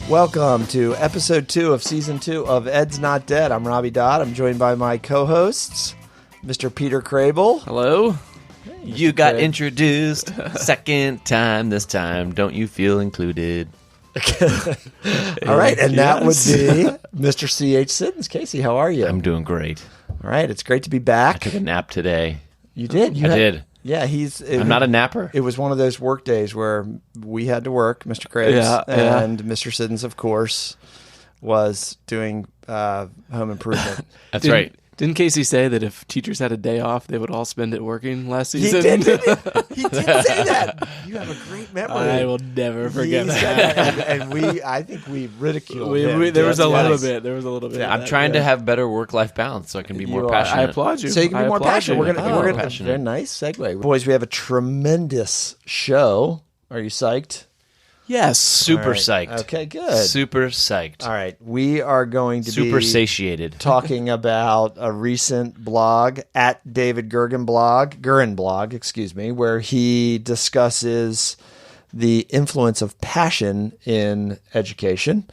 Welcome to episode 2 of season 2 of Ed's Not Dead. I'm Robbie Dodd. I'm joined by my co-hosts, Mr. Peter Crable. Hello. Hey, you got introduced second time this time. Don't you feel included? All right, and that would be Mr. C.H. Siddons. Casey, how are you? I'm doing great. All right, it's great to be back. I took a nap today. You did? I did. Yeah, I'm not a napper. It was one of those work days where we had to work, Mr. Krabs, and Mr. Siddons, of course, was doing home improvement. That's right. Didn't Casey say that if teachers had a day off, they would all spend it working last season? He did say that. You have a great memory. I will never forget that. And I think we ridiculed him. There was a little bit. There was a little bit. I'm trying to have better work-life balance so I can be more passionate. I applaud you. So you can be more passionate. We're gonna passionate. Very nice segue. Boys, we have a tremendous show. Are you psyched? Yes. Super right. psyched. Okay, good. Super psyched. All right. We are going to Super be satiated. talking about a recent blog at David Geurin blog, where he discusses the influence of passion in education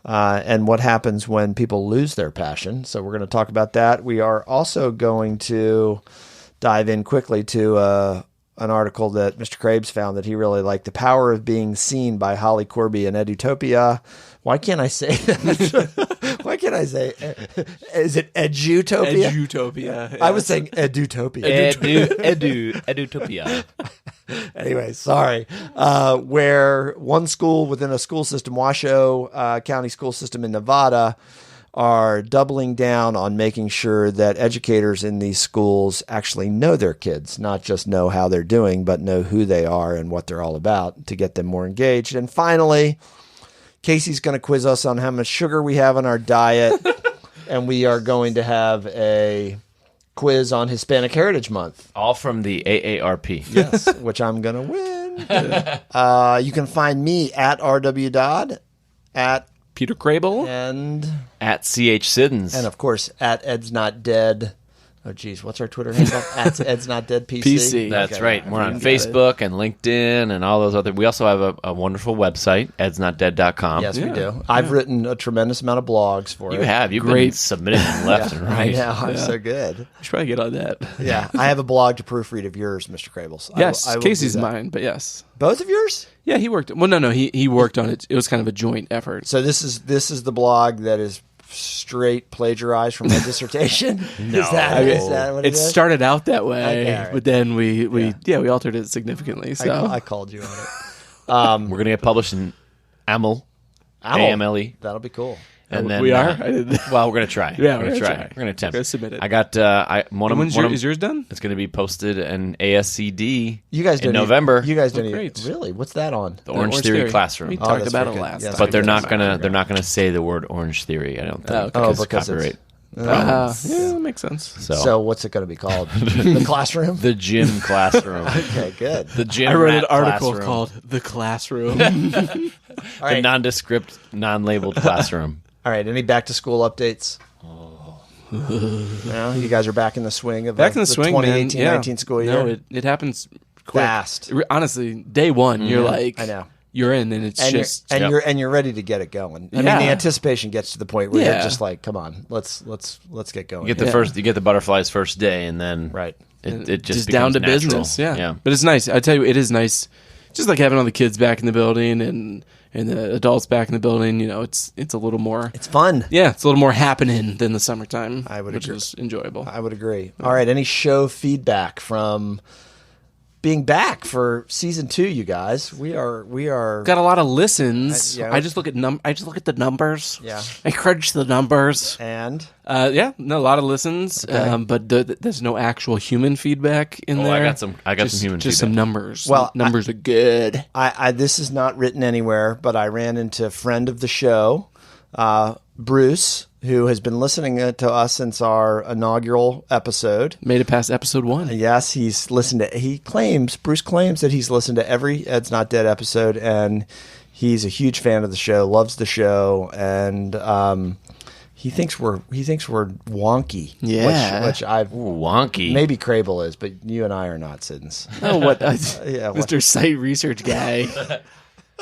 and what happens when people lose their passion. So we're going to talk about that. We are also going to dive in quickly to an article that Mr. Krabs found that he really liked, The Power of Being Seen by Holly Corby in Edutopia. Why can't I say that? Why can't I say, is it Edutopia? Edutopia. Yeah. I was saying Edutopia. Edutopia. Anyway, sorry. Where one school within a school system, Washoe County School System in Nevada, are doubling down on making sure that educators in these schools actually know their kids, not just know how they're doing, but know who they are and what they're all about to get them more engaged. And finally, Casey's going to quiz us on how much sugar we have in our diet, and we are going to have a quiz on Hispanic Heritage Month. All from the AARP. Yes, which I'm going to win. You can find me at RW Dodd, at Peter Crable, and at CH Siddons. of course, at Ed's Not Dead. Oh, geez, what's our Twitter handle? At Ed's Not Dead PC. PC. That's Okay, right. We're on Facebook and LinkedIn and all those other. We also have a wonderful website, edsnotdead.com. Yes, we do. I've written a tremendous amount of blogs for it. You have. You've Great. been submitting them left and right. I know. I'm so good. I should probably get on that. Yeah, I have a blog to proofread of yours, Mr. Crables. Yes, I will Casey's do that. mine, but yes. Both of yours? Yeah, he worked. Well, no, he worked on it. It was kind of a joint effort. So this is the blog that is straight plagiarized from my dissertation? No. Is that what it It is? started out that way, Okay, all right. but then we altered it significantly. So I called you on it. We're going to get published in AML. AMLE. That'll be cool. And then, we are. I didn't. Well, we're going to try. Yeah, we're going to try. We're going to attempt. We're gonna submit it. I got Is yours done? It's going to be posted in ASCD You guys in November. You guys don't great. Really? What's that on? The Orange Theory Classroom. We Oh, talked that's about very it good. last Yes, time. But they're not Yes. gonna say the word Orange Theory. I don't think. okay. Because because copyright. Yeah, that makes sense. So what's it going to be called? The classroom? The gym classroom. Okay, good. The gym. I wrote an rat article classroom. called "The Classroom." All The right. nondescript, non-labeled classroom. All right. Any back to school updates? No, you guys are back in the swing of Back in the swing, man. 2018-19 school year. No, it happens quick. Fast. Honestly, day one, you're like, I know. you're in, and it's And just you're ready to get it going. I mean, Yeah. the anticipation gets to the point where you're Yeah. just like, come on, let's get going. You get the butterflies first day, and then Right. it just down becomes to natural. business. Yeah, but it's nice. I tell you, it is nice. Just like having all the kids back in the building and the adults back in the building. You know, it's a little more. It's fun. Yeah, it's a little more happening than the summertime. I would which agree. is enjoyable. I would agree. All right. Any show feedback from being back for season 2, you guys? We are Got a lot of listens. Yeah. I just look at the numbers. Yeah. I crunch the numbers. and A lot of listens. Okay. But there's no actual human feedback in there. I got some human just feedback. some numbers. Well, numbers are good. I this is not written anywhere, but I ran into a friend of the show, Bruce, who has been listening to us since our inaugural episode. Made it past episode 1. Yes, Bruce claims that he's listened to every Ed's Not Dead episode, and he's a huge fan of the show, loves the show, and he thinks we're wonky. Yeah. which I've Ooh, wonky. maybe Crable is, but you and I are not, Siddons. Oh, what? Yeah, Mr. Site Research guy.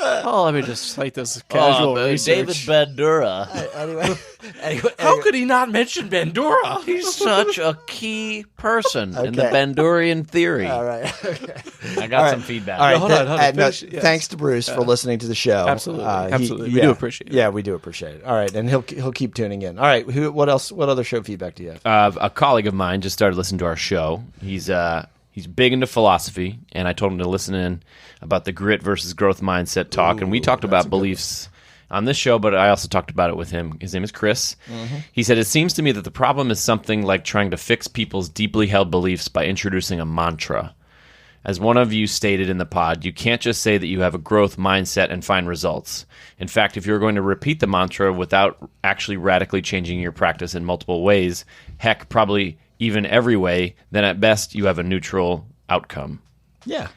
Oh, let me just cite this casual David research. Bandura. Anyway, How could he not mention Bandura? He's such a key person in the Okay. Bandurian theory. all right. Okay. I got some feedback. All right. hold on, finish. Yes. Thanks to Bruce for listening to the show. Absolutely. Absolutely. We do appreciate it. Yeah, we do appreciate it. All right, and he'll keep tuning in. All right. What else? What other show feedback do you have? A colleague of mine just started listening to our show. He's big into philosophy, and I told him to listen in about the grit versus growth mindset talk. And we talked about beliefs on this show, but I also talked about it with him. His name is Chris. He said, it seems to me that the problem is something like trying to fix people's deeply held beliefs by introducing a mantra. As one of you stated in the pod, you can't just say that you have a growth mindset and find results. In fact, if you're going to repeat the mantra without actually radically changing your practice in multiple ways, heck, probably even every way, then at best you have a neutral outcome. Yeah.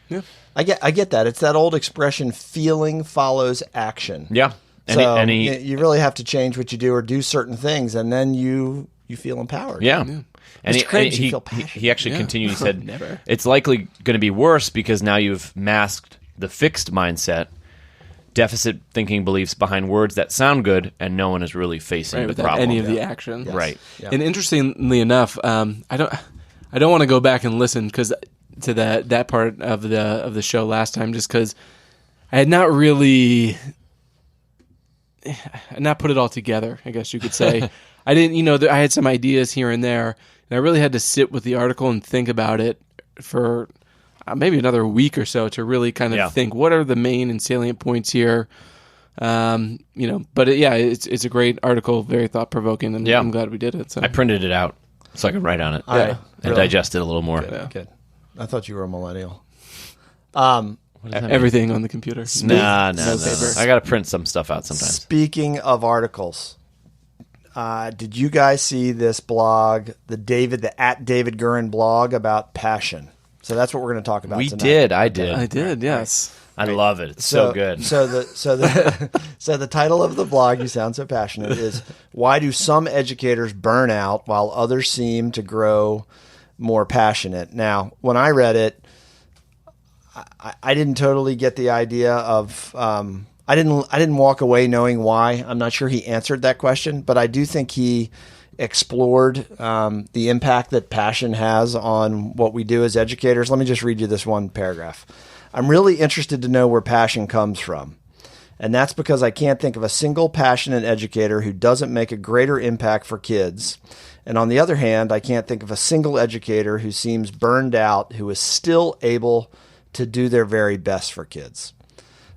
I get that. It's that old expression: feeling follows action. Yeah. So you really have to change what you do or do certain things, and then you feel empowered. Yeah. And Mr. Craig, you feel passionate. he actually continued. He said, Never. it's likely going to be worse because now you've masked the fixed mindset, deficit thinking beliefs behind words that sound good, and no one is really facing Right, the without problem. any of the action. Yes. Right. Yeah. And interestingly enough, I don't want to go back and listen to that part of the show last time, just because I had not really put it all together, I guess you could say. I didn't, I had some ideas here and there, and I really had to sit with the article and think about it for maybe another week or so to really kind of think, what are the main and salient points here? But it's a great article, very thought provoking, and I'm glad we did it. So I printed it out so I could write on it Yeah. and digest it a little more. Good. I thought you were a millennial. everything on the computer. No paper. I got to print some stuff out sometimes. Speaking of articles, did you guys see this blog, the at David Geurin blog about passion? So that's what we're going to talk about We tonight. did. I did. I did, yes. I love it. It's so good. So the title of the blog, you sound so passionate, is "Why Do Some Educators Burn Out While Others Seem to Grow More Passionate?" Now, when I read it, I didn't totally get the idea of. I didn't walk away knowing why. I'm not sure he answered that question, but I do think he explored the impact that passion has on what we do as educators. Let me just read you this one paragraph. I'm really interested to know where passion comes from. And that's because I can't think of a single passionate educator who doesn't make a greater impact for kids. And on the other hand, I can't think of a single educator who seems burned out who is still able to do their very best for kids.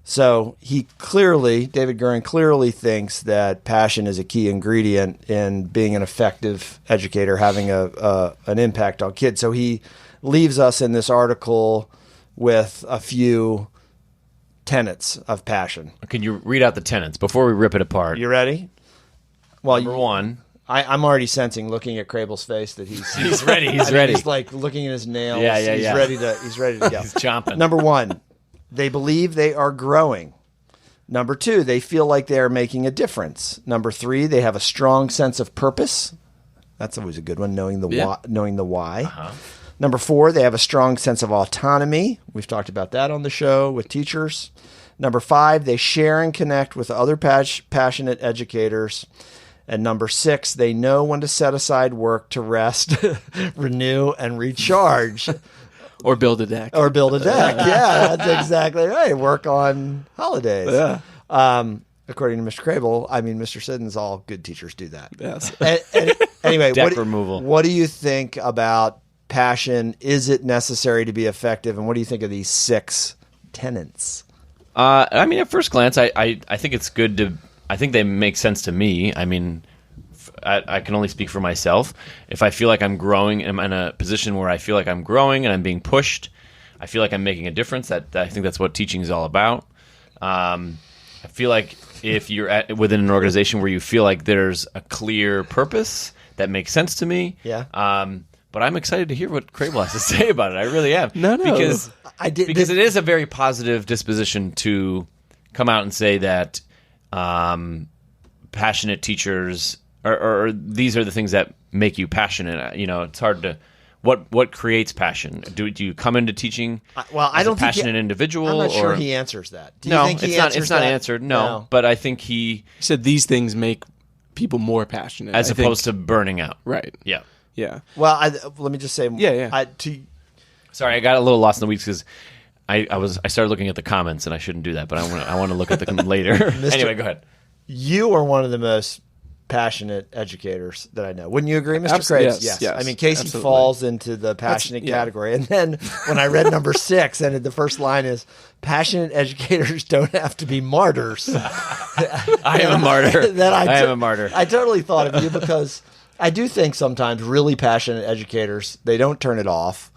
So David Geurin clearly thinks that passion is a key ingredient in being an effective educator, having an impact on kids. So he leaves us in this article with a few tenets of passion. Can you read out the tenets before we rip it apart? You ready? Well, Number one. I'm already sensing, looking at Crable's face, that he's ready. He's I mean, ready. He's like looking at his nails. Yeah. He's ready to go. He's chomping. Number one, they believe they are growing. Number two, they feel like they are making a difference. Number three, they have a strong sense of purpose. That's always a good one, knowing the why. Uh-huh. Number four, they have a strong sense of autonomy. We've talked about that on the show with teachers. Number five, they share and connect with other passionate educators. And number six, they know when to set aside work to rest, renew, and recharge. Or build a deck. Yeah, that's exactly right. Work on holidays. Yeah. According to Mr. Crable, Mr. Siddons, all good teachers do that. Yes. Anyway, Deck removal. What do you think about passion? Is it necessary to be effective? And what do you think of these 6 tenets? At first glance, I think it's good to. I think they make sense to me. I can only speak for myself. If I feel like I'm growing, I'm in a position where I feel like I'm growing and I'm being pushed, I feel like I'm making a difference. I think that's what teaching is all about. I feel like if you're within an organization where you feel like there's a clear purpose, that makes sense to me. Yeah. But I'm excited to hear what Crable has to say about it. I really am. No. Because it is a very positive disposition to come out and say that passionate teachers, or these are the things that make you passionate. It's hard to what creates passion? Do you come into teaching I as don't a passionate think individual? I'm not sure or? he answers that. Do you No, think he it's not that? answered. No, but I think he said these things make people more passionate, as opposed to burning out. Right. Yeah. Yeah. Well, let me just say, Sorry, I got a little lost in the weeds because I started looking at the comments, and I shouldn't do that, but I want to look at them later. Anyway, go ahead. You are one of the most passionate educators that I know. Wouldn't you agree, Mr. Krebs? Yes. I mean, Casey absolutely. falls into the passionate category. And then when I read number 6, and the first line is, passionate educators don't have to be martyrs. I am a martyr. I am a martyr. I totally thought of you because I do think sometimes really passionate educators, they don't turn it off.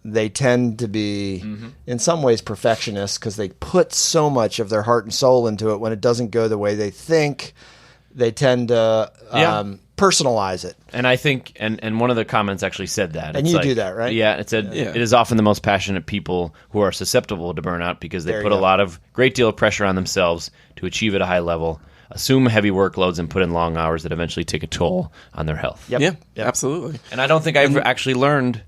They tend to be, in some ways, perfectionists because they put so much of their heart and soul into it. When it doesn't go the way they think, they tend to personalize it. And I think, and one of the comments actually said that. And it's you do that, right? Yeah, it said, it is often the most passionate people who are susceptible to burnout because they put a great deal of pressure on themselves to achieve at a high level, assume heavy workloads, and put in long hours that eventually take a toll on their health. Yep. Absolutely. And I don't think I've actually learned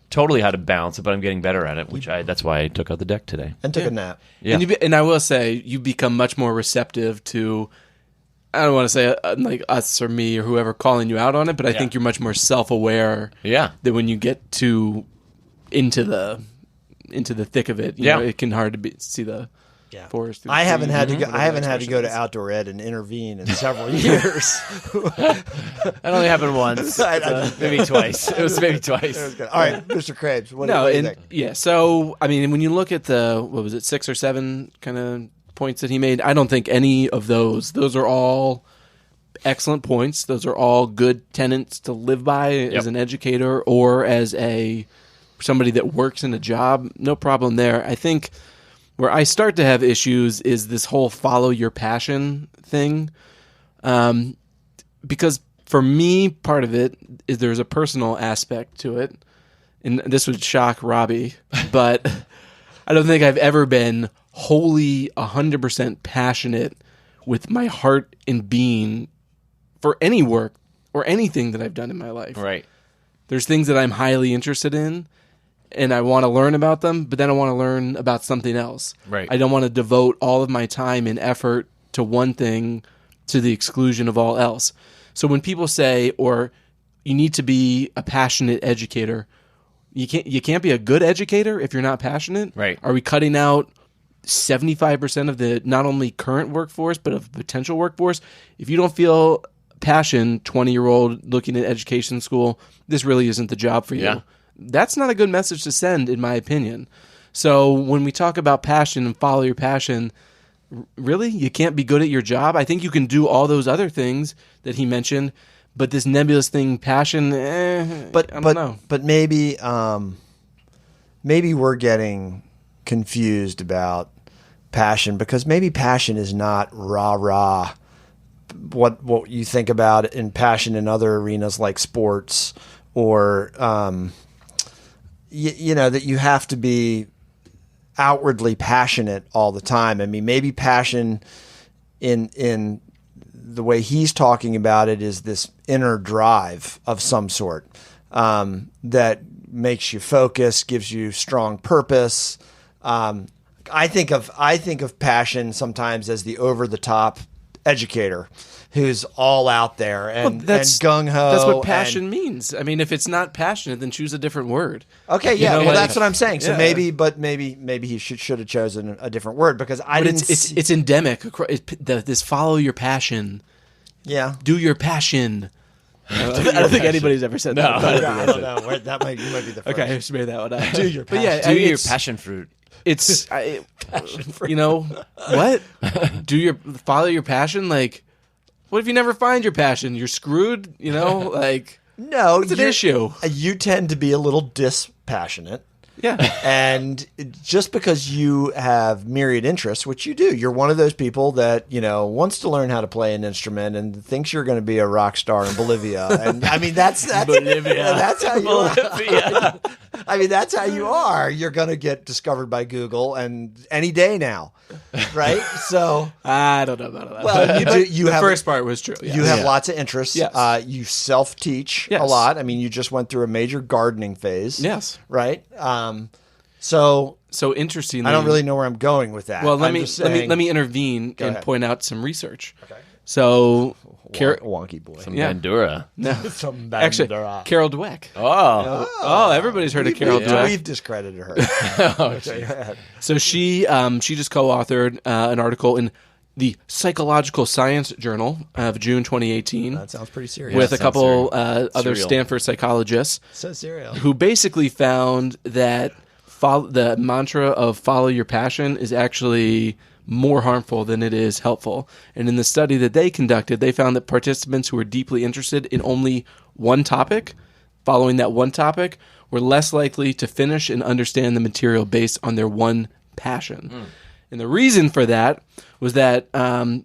totally how to balance it, but I'm getting better at it, that's why I took out the deck today. And took a nap. Yeah. And I will say, you become much more receptive to, I don't want to say like us or me or whoever calling you out on it, but I think you're much more self-aware that when you get into the thick of it, you know, it can hard to see the forest. I haven't had to go to outdoor ed and intervene in several years. That only happened once. Maybe twice. It was maybe twice. All right, Mr. Krebs, what do you think? Yeah, so, I mean, when you look at the, 6 or 7 kind of points that he made, I don't think any of those are all excellent points. Those are all good tenets to live by as an educator or as somebody that works in a job. No problem there. I think where I start to have issues is this whole follow your passion thing. Because for me, part of it is there's a personal aspect to it. And this would shock Robbie, but I don't think I've ever been wholly 100% passionate with my heart and being for any work or anything that I've done in my life. Right. There's things that I'm highly interested in, and I want to learn about them, but then I want to learn about something else. Right. I don't want to devote all of my time and effort to one thing to the exclusion of all else. So when people say, or you need to be a passionate educator, you can't be a good educator if you're not passionate. Right. Are we cutting out 75% of the not only current workforce, but of potential workforce? If you don't feel passion, 20-year-old looking at education school, this really isn't the job for you. Yeah. That's not a good message to send, in my opinion. So when we talk about passion and follow your passion, really, you can't be good at your job? I think you can do all those other things that he mentioned, but this nebulous thing, passion, I don't know. But maybe we're getting confused about passion because maybe passion is not rah-rah. What you think about in passion in other arenas like sports or you know, that you have to be outwardly passionate all the time. I mean, maybe passion in the way he's talking about it is this inner drive of some sort that makes you focus, gives you strong purpose. I think of passion sometimes as the over-the-top educator who's all out there and gung-ho. That's what passion means. I mean, if it's not passionate, then choose a different word. Okay, yeah, that's what I'm saying. So maybe he should have chosen a different word because it's endemic. This follow your passion. Yeah. Do your passion. I don't think anybody's ever said that. I don't know. You might be the first. Okay, I just made that one up. Do your passion. Do your passion fruit. It's you know what? Follow your passion. Like, what if you never find your passion? You're screwed. You know, like no, it's an issue. You tend to be a little dispassionate. Yeah, and just because you have myriad interests, which you do, you're one of those people that wants to learn how to play an instrument and thinks you're going to be a rock star in Bolivia. And I mean, that's Bolivia. That's how you. Bolivia. I mean, that's how you are. You're going to get discovered by Google and any day now, right? So I don't know about that. well, The first part was true. Yeah. You have lots of interests. Yes. You self-teach Yes. a lot. I mean, you just went through a major gardening phase. Yes. Right. So interestingly, I don't really know where I'm going with that. Well, let I'm me intervene and ahead. point out some research. Okay. So, wonky boy. Some Bandura. No, Some actually, Bandura. Carol Dweck. Oh. Everybody's heard of Carol Dweck. We've discredited her. Okay, go ahead. So she just co-authored an article in the Psychological Science Journal of June 2018 That sounds pretty serious. with a couple other Surreal. Stanford psychologists So serious. who basically found that the mantra of follow your passion is actually more harmful than it is helpful. And in the study that they conducted, they found that participants who were deeply interested in only one topic, following that one topic, were less likely to finish and understand the material based on their one passion. And the reason for that was that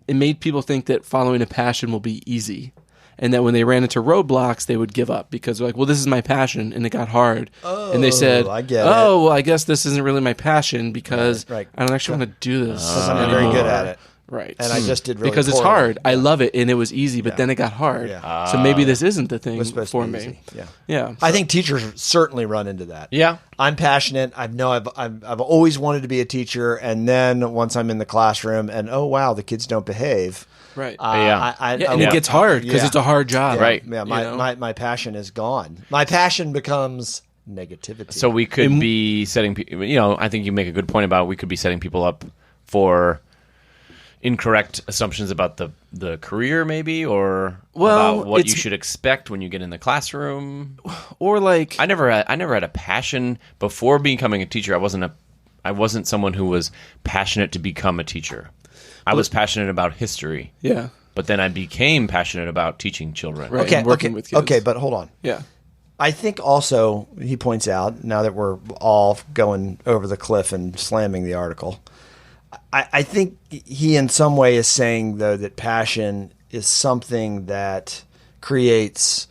it made people think that following a passion will be easy. And that when they ran into roadblocks, they would give up because they're like, well, this is my passion. And it got hard. And they said, I get it. well, I guess this isn't really my passion because Right. I don't actually want to do this. Because I'm not very good at it. Right. And I just did really because it's poorly. hard. I love it, and it was easy, but then it got hard. Yeah. So maybe this isn't the thing It's supposed for to be me. easy. Yeah. Yeah. I think teachers certainly run into that. Yeah. I'm passionate. I've always wanted to be a teacher, and then once I'm in the classroom, and oh wow, the kids don't behave. Right. And it gets hard because it's a hard job. Right. Yeah. You know? My passion is gone. My passion becomes negativity. So we could be setting, I think you make a good point about we could be setting people up for incorrect assumptions about the career, maybe, or about what you should expect when you get in the classroom. Or like I never had a passion before becoming a teacher. I wasn't someone who was passionate to become a teacher. I was passionate about history. yeah. But then I became passionate about teaching children. Right. okay, and working with kids. okay, but hold on. Yeah. I think also he points out, now that we're all going over the cliff and slamming the article, I think he in some way is saying, though, that passion is something that creates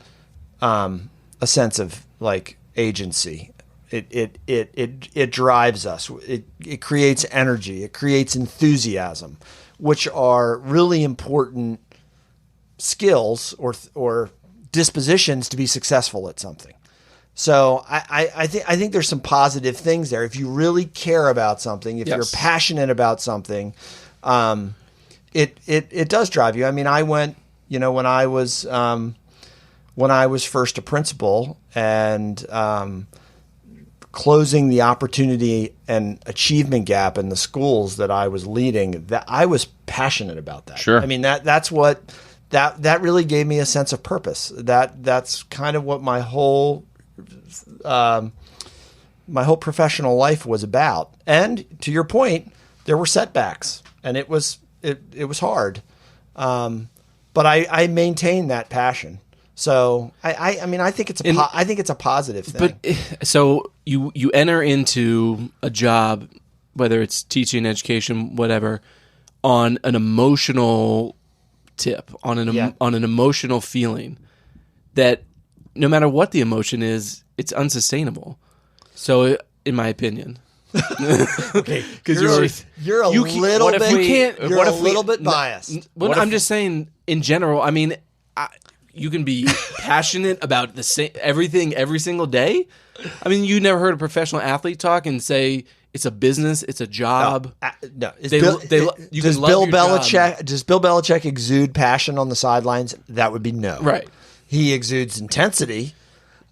a sense of like agency. It drives us. It creates energy. It creates enthusiasm, which are really important skills or dispositions to be successful at something. So I think there's some positive things there. If you really care about something, if you're passionate about something, it does drive you. I mean, I went, when I was first a principal and closing the opportunity and achievement gap in the schools that I was leading, that I was passionate about that. Sure. I mean, that's what that really gave me a sense of purpose. That's kind of what my whole professional life was about. And to your point, there were setbacks, and it was hard. But I maintained that passion. So I think it's a positive thing. But so you enter into a job, whether it's teaching, education, whatever, on an emotional tip, on an emotional feeling that no matter what the emotion is, it's unsustainable. So, in my opinion, okay, because you're a little bit biased. I'm just saying, in general, I mean, you can be passionate about the same everything every single day. I mean, you never heard a professional athlete talk and say it's a business, it's a job. No. Does Bill Belichick exude passion on the sidelines? That would be no. Right. He exudes intensity.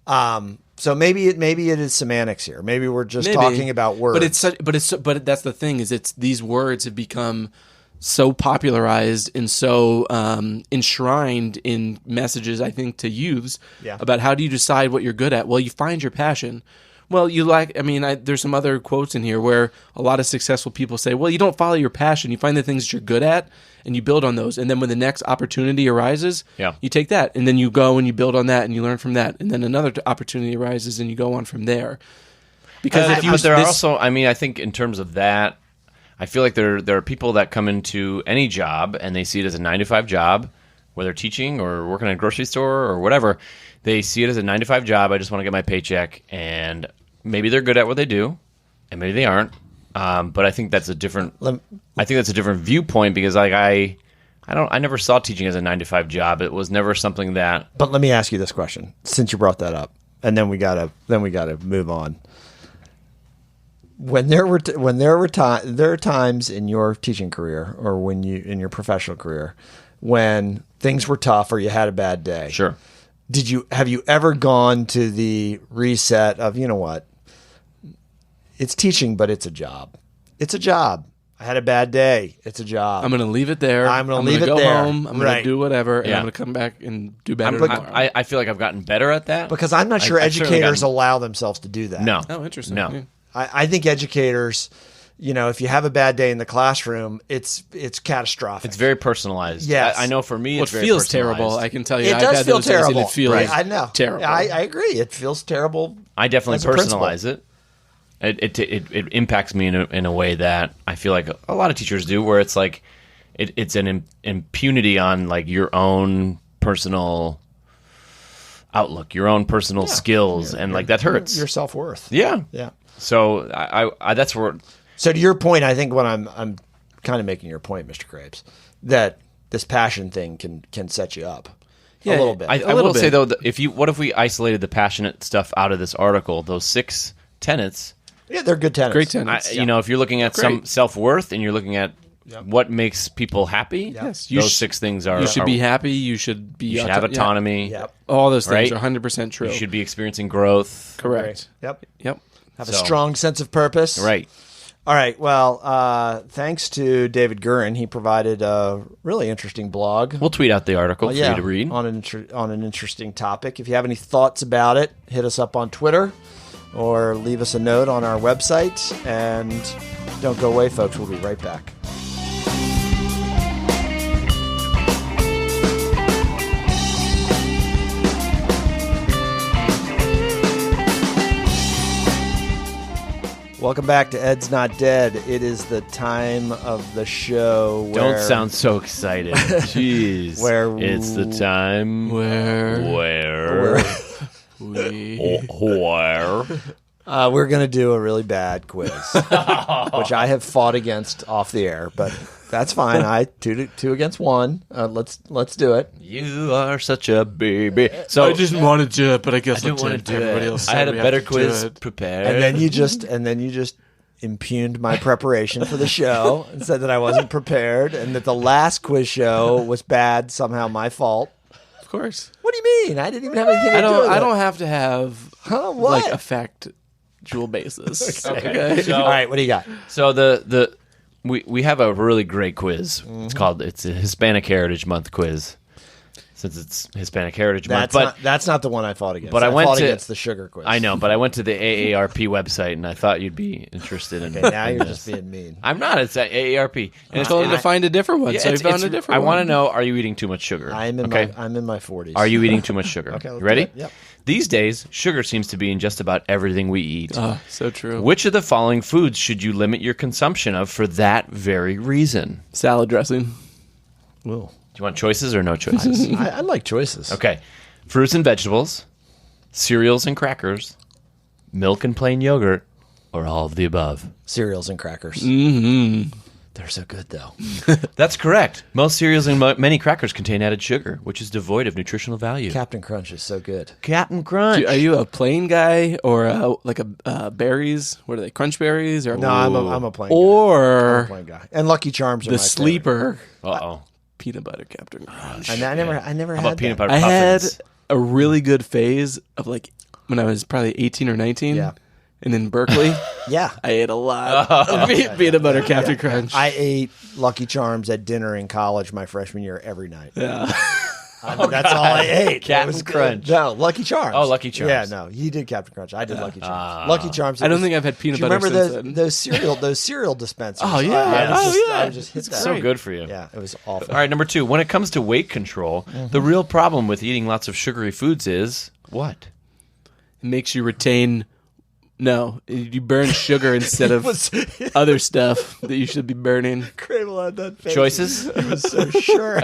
So maybe it is semantics here. Maybe we're just talking about words. But that's the thing is these words have become so popularized and so enshrined in messages, I think, to youths about how do you decide what you're good at? Well, you find your passion. Well, there's some other quotes in here where a lot of successful people say, well, you don't follow your passion. You find the things that you're good at and you build on those. And then when the next opportunity arises, you take that and then you go and you build on that and you learn from that. And then another opportunity arises and you go on from there. Because I think in terms of that, I feel like there are people that come into any job and they see it as a 9-to-5 job, whether they're teaching or working at a grocery store or whatever. They see it as a 9-to-5 job. I just want to get my paycheck, and maybe they're good at what they do, and maybe they aren't. But I think that's a different. I think that's a different viewpoint because like I never saw teaching as a 9-to-5 job. It was never something that. But let me ask you this question, since you brought that up, and then we gotta move on. There are times in your teaching career or in your professional career when things were tough or you had a bad day. Sure. Have you ever gone to the reset of, you know what? It's teaching, but it's a job. It's a job. I had a bad day. It's a job. I'm going to leave it there. I'm going to go home. I'm going to do whatever, and I'm going to come back and do better tomorrow. I feel like I've gotten better at that. Because I'm not sure educators allow themselves to do that. No. Oh, interesting. No. Yeah. I think educators, if you have a bad day in the classroom, it's catastrophic. It's very personalized. Yes. I know for me, It it's very feels personalized. terrible. I can tell you. It I've does had feel those days and terrible. It feels I know. terrible. I agree. It feels terrible. I definitely as a principal. personalize it. It impacts me in a way that I feel like a lot of teachers do, where it's like it's an impunity on like your own personal outlook, your own personal skills, and like that hurts Your self-worth. Yeah. Yeah. So I that's where. So to your point, I think what I'm kind of making your point, Mr. Krabs, that this passion thing can set you up a little bit. I will say though, what if we isolated the passionate stuff out of this article? Those 6 tenets. Yeah, they're good tenets. Great tenets. If you're looking at some self-worth and you're looking at what makes people happy, Yes, those 6 things are. You should be happy. You should have autonomy. Yep. All those things Right? are 100% true. You should be experiencing growth. Correct. Yep. Yep. Have a strong sense of purpose. Right. All right. Well, thanks to David Geurin. He provided a really interesting blog. We'll tweet out the article for you to read. On an interesting topic. If you have any thoughts about it, hit us up on Twitter or leave us a note on our website. And don't go away, folks. We'll be right back. Welcome back to Ed's Not Dead. It is the time of the show where... Don't sound so excited. Jeez. Where it's the time Where where we're going to do a really bad quiz, which I have fought against off the air, but that's fine. I two against one. Let's do it. You are such a baby. So I just wanted to, but I guess I don't want to do Everybody it. else I had a said we better have to do quiz it. prepared. And then you just impugned my preparation for the show and said that I wasn't prepared and that the last quiz show was bad, somehow my fault. Of course. What do you mean? I didn't even have anything to do with it. I don't have to have Huh? What? like a factual basis. Okay. So, All right, what do you got? So we have a really great quiz. It's a Hispanic Heritage Month quiz. Since it's Hispanic Heritage Month, That's not the one I fought against. But I fought went against the sugar quiz. I know, but I went to the AARP website and I thought you'd be interested in. Okay, now in you're this. just being mean. I'm not. It's at AARP. I told him to find a different one, Yeah, so he found a different I one. want to know: are you eating too much sugar? I'm in my 40s. Are you eating too much sugar? Okay, let's You ready? do it. Yep. These days, sugar seems to be in just about everything we eat. So true. Which of the following foods should you limit your consumption of for that very reason? Salad dressing. Well, Do you want choices or no choices? I like choices. Okay. Fruits and vegetables, cereals and crackers, milk and plain yogurt, or all of the above? Cereals and crackers. Mm-hmm. They're so good, though. That's correct. Most cereals and many crackers contain added sugar, which is devoid of nutritional value. Captain Crunch is so good. Captain Crunch. Are you a plain guy or like a berries? What are they? Crunch berries? Or No, I'm a plain guy. I'm a or plain guy. And Lucky Charms are the my sleeper Uh-oh. peanut butter Captain Crunch. favorite. I never How had about peanut that. butter I had puffins? a really good phase of like when I was probably 18 or 19. Yeah. And in Berkeley, Yeah. I ate a lot of peanut butter Captain Crunch. I ate Lucky Charms at dinner in college my freshman year every night. yeah. That's all I ate. Captain It was good. Crunch. No, Lucky Charms. Oh, Lucky Charms. Yeah, no, he did Captain Crunch. I did Lucky Charms. Lucky Charms. I don't think I've had peanut Do you butter remember since then. those cereal dispensers? Oh, yeah. I would just hit that. So good for you. Yeah, it was awful. All right, number 2. When it comes to weight control, the real problem with eating lots of sugary foods is what? It makes you retain. No, you burn sugar instead of other stuff that you should be burning. Crable had that face. Choices? He was so sure.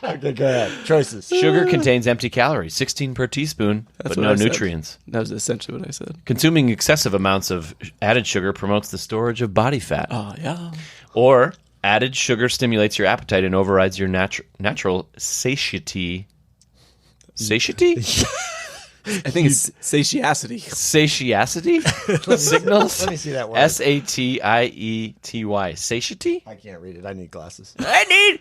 Okay, go ahead. Choices. Sugar contains empty calories, 16 per teaspoon, but what no I said. nutrients. That was essentially what I said. Consuming excessive amounts of added sugar promotes the storage of body fat. Oh, yeah. Or added sugar stimulates your appetite and overrides your natural satiety. Satiety? I think it's satiety. Satiety? Signals? Let me see that word. Satiety. Satiety? I can't read it. I need glasses. I need.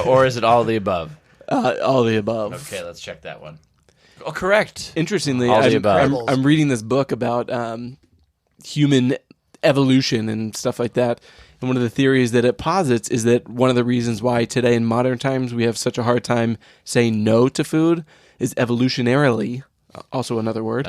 Or is it all of the above? All the above. Okay, let's check that one. Oh, correct. Interestingly, All the above. I'm reading this book about human evolution and stuff like that. And one of the theories that it posits is that one of the reasons why today in modern times we have such a hard time saying no to food is evolutionarily, also another word,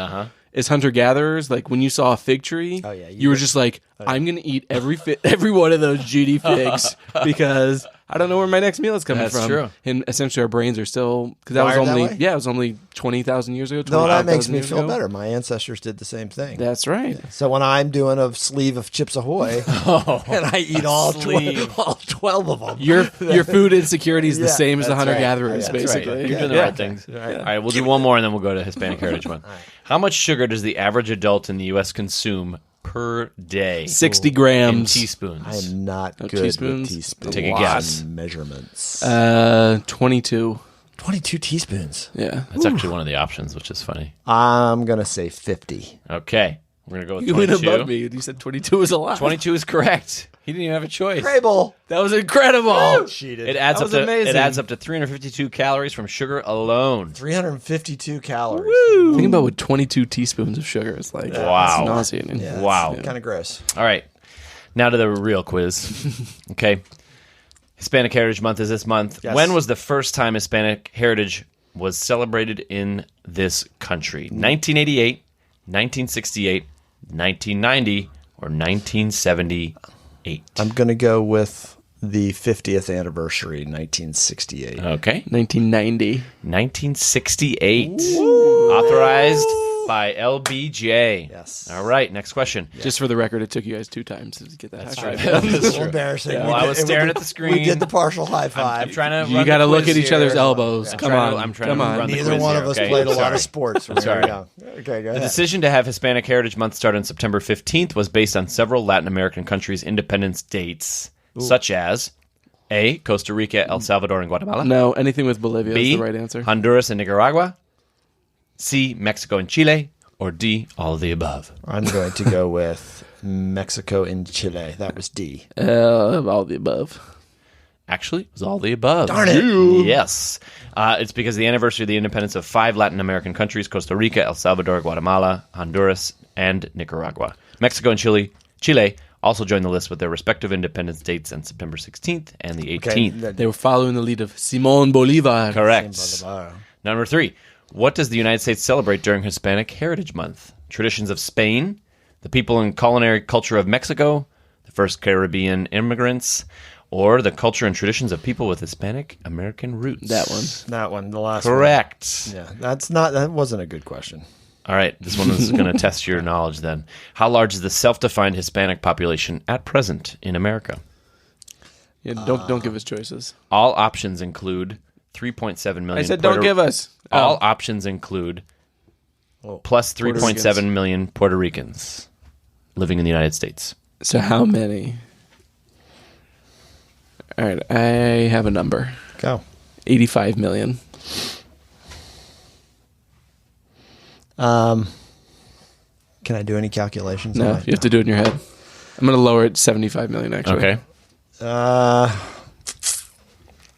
is hunter-gatherers. Like when you saw a fig tree, you were just like, I'm going to eat every one of those Judy figs because I don't know where my next meal is coming from. That's true. And essentially our brains are still, because that was Wired that only, way? it was only 20,000 years ago. No, that makes 25,000 me years feel ago. better. My ancestors did the same thing. That's right. So when I'm doing a sleeve of Chips Ahoy, and I eat all 12 of them. Your food insecurity is the Yeah, same as the that's right. hunter-gatherers, That's right. basically. You're doing the right things. All right, we'll do one more and then we'll go to Hispanic Heritage Month. How much sugar does the average adult in the U.S. consume per day? 60 In grams. teaspoons. I am not good teaspoons? with teaspoons. Take a guess. Measurements. 22. 22 teaspoons. Yeah. That's actually one of the options, which is funny. I'm going to say 50. Okay, we're going to go with You went 22. above me. You said 22 was a lot. 22 is correct. He didn't even have a choice. Crable. That was incredible. Cheated. It adds That up was to amazing. 352 calories from sugar alone. 352 calories. Think about what 22 teaspoons of sugar is like. Wow. It's nauseating. Yeah, Wow. Kind of gross. All right. Now to the real quiz. Okay. Hispanic Heritage Month is this month. Yes. When was the first time Hispanic Heritage was celebrated in this country? 1988, 1968, 1990, or 1978? I'm going to go with the 50th anniversary, 1968. Okay. 1990. 1968. Authorized by LBJ. Yes. All right. Next question. Just for the record, it took you guys 2 times to get that high five. That's a little embarrassing. Well, I was staring at the screen. We did the partial high five. I'm trying to. You got to look at each other's elbows. Come on. I'm trying Come to on. run the Neither quiz one here, of us okay? played a lot Sorry. of sports. When Sorry. We were young. Okay, go The ahead. decision to have Hispanic Heritage Month start on September 15th was based on several Latin American countries' independence dates, such as A, Costa Rica, El Salvador, and Guatemala. No, anything with Bolivia B, is the right answer. Honduras and Nicaragua. C, Mexico and Chile. Or D, all of the above. I'm going to go with Mexico and Chile. That was D. All the above. Actually, it was all the above. Darn it. Yes. It's because of the anniversary of the independence of 5 Latin American countries, Costa Rica, El Salvador, Guatemala, Honduras, and Nicaragua. Mexico and Chile also joined the list with their respective independence dates on September 16th and the 18th. They were following the lead of Simón Bolívar. Correct. Number 3. What does the United States celebrate during Hispanic Heritage Month? Traditions of Spain, the people and culinary culture of Mexico, the first Caribbean immigrants, or the culture and traditions of people with Hispanic American roots? That one. The last Correct. one. Yeah, that wasn't a good question. All right, this one is going to test your knowledge then. How large is the self-defined Hispanic population at present in America? Yeah, don't give us choices. All options include 3.7 million. I said don't give us. All options include plus 3.7 million Puerto Ricans living in the United States. So how many? All right, I have a number. Go. 85 million. Can I do any calculations? No, you have to do it in your head. I'm going to lower it 75 million, actually. Okay.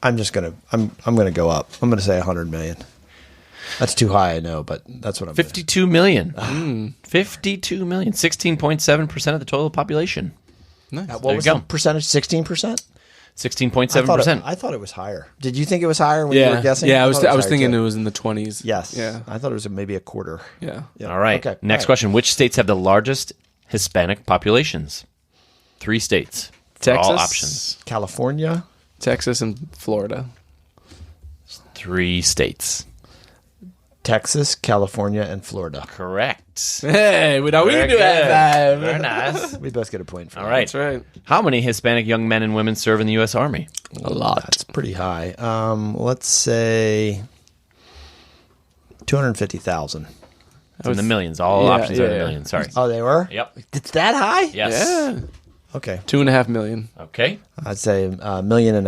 I'm gonna go up. I'm gonna say 100 million. That's too high, I know, but that's what I'm. 52 million. 52 million. 16.7% of the total population. Nice. What was the percentage? 16%. 16.7%. I thought it was higher. Did you think it was higher when you were guessing? Yeah, I was higher thinking too. it was in the 20s. Yes. Yeah. I thought it was maybe a quarter. Yeah. Yeah. All right. Okay. Next All right. question. Which states have the largest Hispanic populations? 3 states. For Texas. all options. California. Texas and Florida. 3 states. Texas, California, and Florida. Correct. Hey, we can Very do good. that. Very nice. We both get a point for All that. right. That's right. How many Hispanic young men and women serve in the U.S. Army? A lot. That's pretty high. Let's say 250,000. It's in the millions. All options are in the millions. Sorry. Oh, they were? Yep. It's that high? Yes. Yeah. Okay. 2.5 million. Okay. I'd say $1.5 million.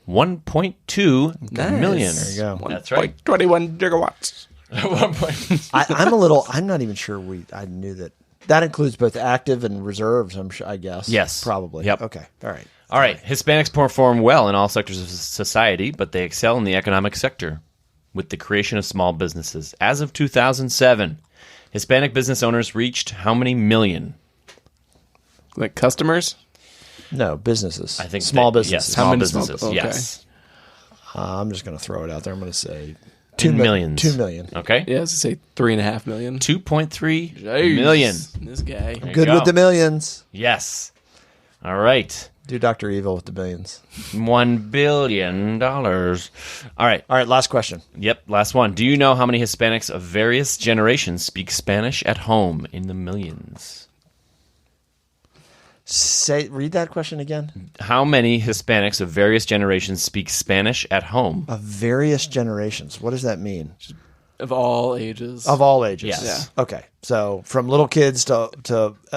1.2 million. There you go. That's right. 21 gigawatts. 1 point. I'm not even sure I knew that. That includes both active and reserves, I'm sure, I guess. Yes. Probably. Yep. Okay. All right. All right. Hispanics perform well in all sectors of society, but they excel in the economic sector with the creation of small businesses. As of 2007, Hispanic business owners reached how many million? Like customers? No, businesses. I think small that- businesses. Yes, small many businesses. small- okay. Yes. I'm just going to throw it out there. I'm going to say In millions. 2 million. Okay. Yeah, I was going to say 3.5 million. 2.3 Jeez. million. This guy. There you Good go. with the millions. Yes. All right. Do Dr. Evil with the billions. $1 billion. All right. All right, last question. Yep. Last one. Do you know how many Hispanics of various generations speak Spanish at home in the millions? Read that question again. How many Hispanics of various generations speak Spanish at home? Of various generations. What does that mean? Of all ages. Of all ages. Yes. Yeah. Okay. So from little kids to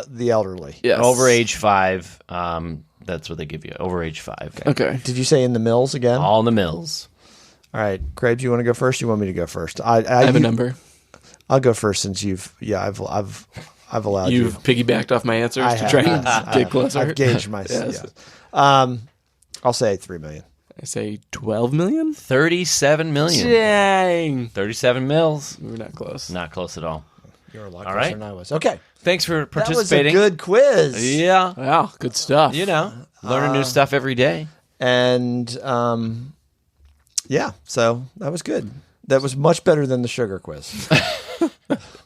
the elderly. Yes. Over age 5. That's what they give you. Over age 5. Okay. Did you say in the mills again? All in the mills. All right. Graves, you want to go first? You want me to go first? I have a number. I'll go first since I've allowed you. You've piggybacked off my answers I to have. try and I get have. closer. I've gauged my. Yes. Yeah. I'll say 3 million. I say 12 million? 37 million. Dang. 37 mils. We were not close. Not close at all. You're a lot All closer right. than I was. Okay. Thanks for That was a participating. good quiz. Yeah. Wow, good stuff. You know, learning new stuff every day. And yeah, so that was good. That was much better than the sugar quiz.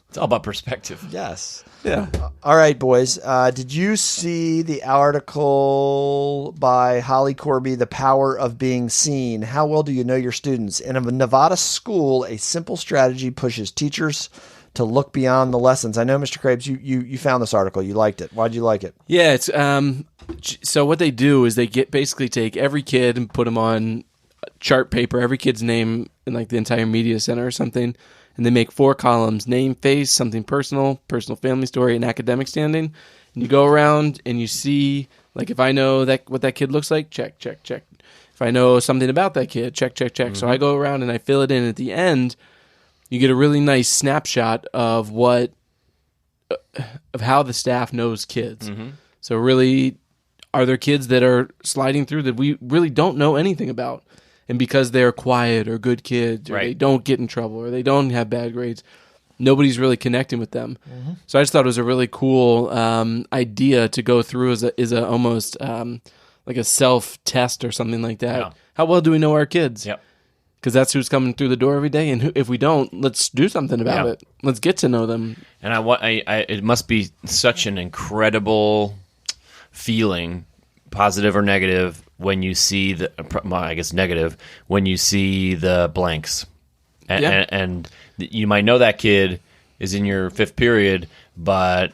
It's all about perspective. Yes. Yeah. All right, boys. Did you see the article by Holly Corby, The Power of Being Seen? How well do you know your students? In a Nevada school, a simple strategy pushes teachers to look beyond the lessons. I know, Mr. Krabs, you found this article. You liked it. Why'd you like it? Yeah, it's so what they do is they basically take every kid and put them on chart paper, every kid's name in like the entire media center or something, and they make 4 columns: name, face, something personal, personal family story, and academic standing. And you go around and you see, like, if I know what that kid looks like, check, check, check. If I know something about that kid, check, check, check. Mm-hmm. So I go around and I fill it in. At the end, you get a really nice snapshot of how the staff knows kids. Mm-hmm. So really, are there kids that are sliding through that we really don't know anything about? And because they're quiet or good kids, or they don't get in trouble, or they don't have bad grades, nobody's really connecting with them. Mm-hmm. So I just thought it was a really cool idea to go through as a almost like a self-test or something like that. Yeah. How well do we know our kids? Yep. Because that's who's coming through the door every day. And if we don't, let's do something about it. Let's get to know them. And it must be such an incredible feeling, positive or negative, when you see negative, when you see the blanks. And you might know that kid is in your 5th period, but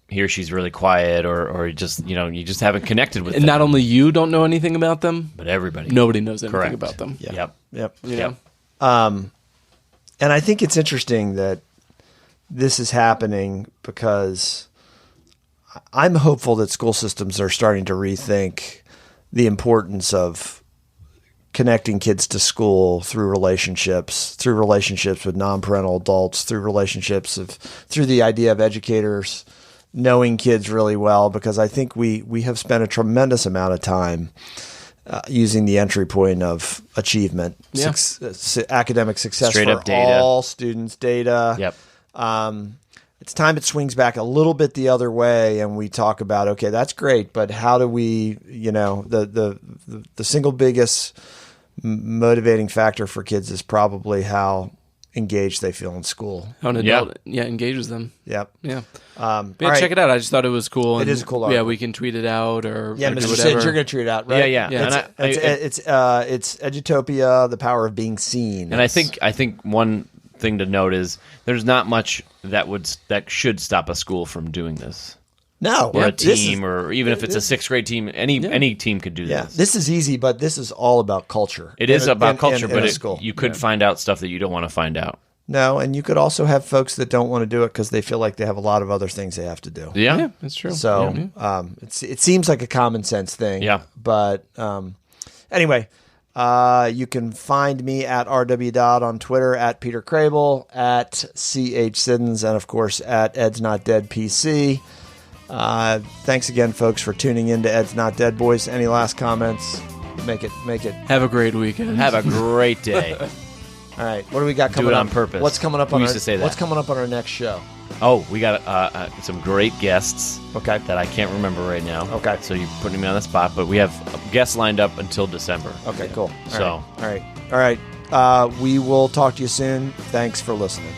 he or she's really quiet, or just, you just haven't connected with them. And not only you don't know anything about them, but everybody. Nobody knows anything Correct. about them. Yeah. Yep. Yep. And I think it's interesting that this is happening because I'm hopeful that school systems are starting to rethink the importance of connecting kids to school through relationships with non-parental adults, through the idea of educators knowing kids really well, because I think we have spent a tremendous amount of time using the entry point of achievement, academic success Straight for up data. all students, data. Yep. It's time it swings back a little bit the other way, and we talk about, okay, that's great, but how do we, the single biggest motivating factor for kids is probably how engaged they feel in school. How an adult engages them. Yep. Yeah. All Check right. it out. I just thought it was cool. It And, is a cool article. Yeah, we can tweet it out or Yeah, do Mr. whatever. Sid, you're going to tweet it out, right? Yeah. Yeah. It's Edutopia, the power of being seen. And I think one thing to note is there's not much that should stop a school from doing this. No, Or a team, or even if it's a 6th grade team, any team could do Yeah, this. this is easy, but this is all about culture. It is about culture, in but a school. you could find out stuff that you don't want to find out. No, and you could also have folks that don't want to do it because they feel like they have a lot of other things they have to do. Yeah, that's true. So it seems like a common sense thing. Yeah. But anyway, you can find me at RW Dodd on Twitter, at Peter Crable, at CH Siddons, and of course at Ed's Not Dead PC. Thanks again, folks, for tuning in to Ed's Not Dead Boys. Any last comments? Make it. Have a great weekend. Have a great day. All right. What do we got coming up? Do it on purpose. What's coming up We on used our, to say that. What's coming up on our next show? Oh, we got some great guests. Okay. That I can't remember right now. Okay. So you're putting me on the spot, but we have guests lined up until December. Okay, cool. So. All right. We will talk to you soon. Thanks for listening.